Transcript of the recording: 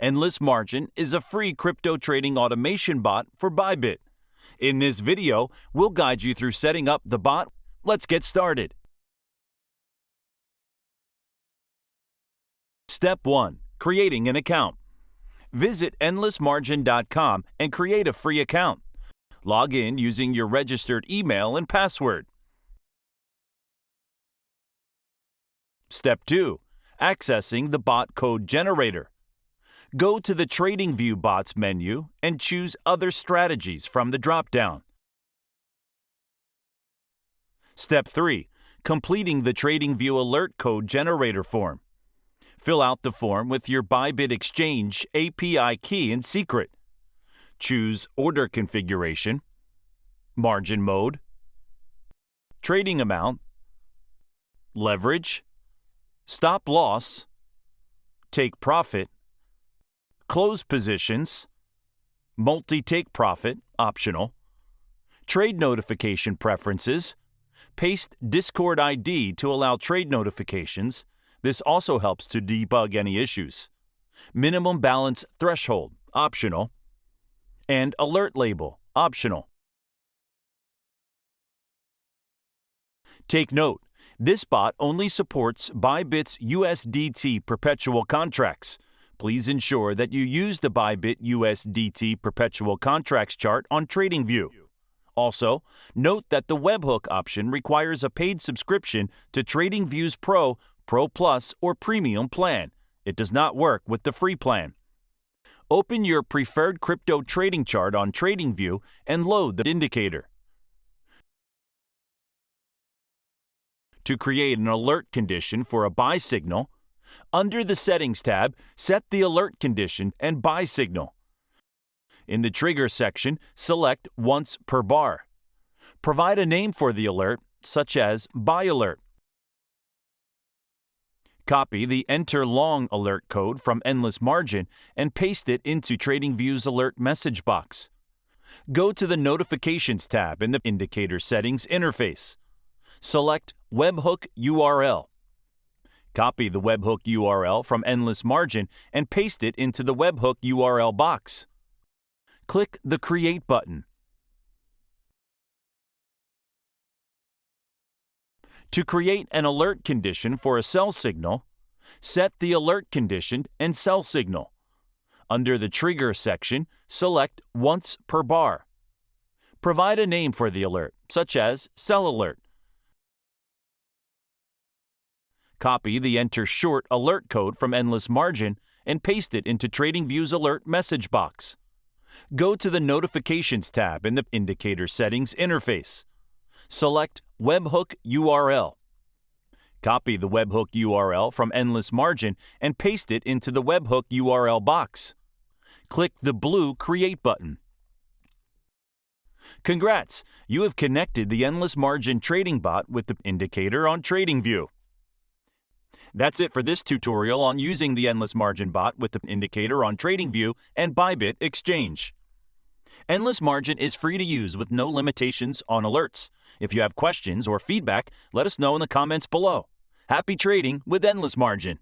Endless Margin is a free crypto trading automation bot for ByBit. In this video, we'll guide you through setting up the bot. Let's get started. Step 1. Creating an account. Visit endlessmargin.com and create a free account. Log in using your registered email and password. Step 2. Accessing the bot code generator. Go to the TradingView Bots menu and choose Other Strategies from the drop-down. Step 3. Completing the TradingView Alert Code Generator form. Fill out the form with your ByBit Exchange API key and secret. Choose Order Configuration, Margin Mode, Trading Amount, Leverage, Stop Loss, Take Profit, Close Positions, Multi-Take Profit, optional, Trade Notification Preferences, paste Discord ID to allow trade notifications. This also helps to debug any issues. Minimum Balance Threshold, optional, and Alert Label, optional. Take note, this bot only supports ByBit's USDT perpetual contracts. Please ensure that you use the ByBit USDT perpetual contracts chart on TradingView. Also, note that the webhook option requires a paid subscription to TradingView's Pro, Pro Plus, or Premium plan. It does not work with the free plan. Open your preferred crypto trading chart on TradingView and load the indicator. To create an alert condition for a buy signal, under the Settings tab, set the alert condition and buy signal. In the Trigger section, select Once per bar. Provide a name for the alert, such as Buy Alert. Copy the Enter Long alert code from Endless Margin and paste it into TradingView's alert message box. Go to the Notifications tab in the Indicator Settings interface. Select Webhook URL. Copy the webhook URL from Endless Margin and paste it into the webhook URL box. Click the Create button. To create an alert condition for a sell signal, set the alert condition and sell signal. Under the Trigger section, select Once per bar. Provide a name for the alert, such as Sell Alert. Copy the Enter Short alert code from Endless Margin and paste it into TradingView's alert message box. Go to the Notifications tab in the Indicator Settings interface. Select Webhook URL. Copy the webhook URL from Endless Margin and paste it into the webhook URL box. Click the blue Create button. Congrats! You have connected the Endless Margin trading bot with the indicator on TradingView. That's it for this tutorial on using the Endless Margin bot with the indicator on TradingView and ByBit Exchange. Endless Margin is free to use with no limitations on alerts. If you have questions or feedback, let us know in the comments below. Happy trading with Endless Margin!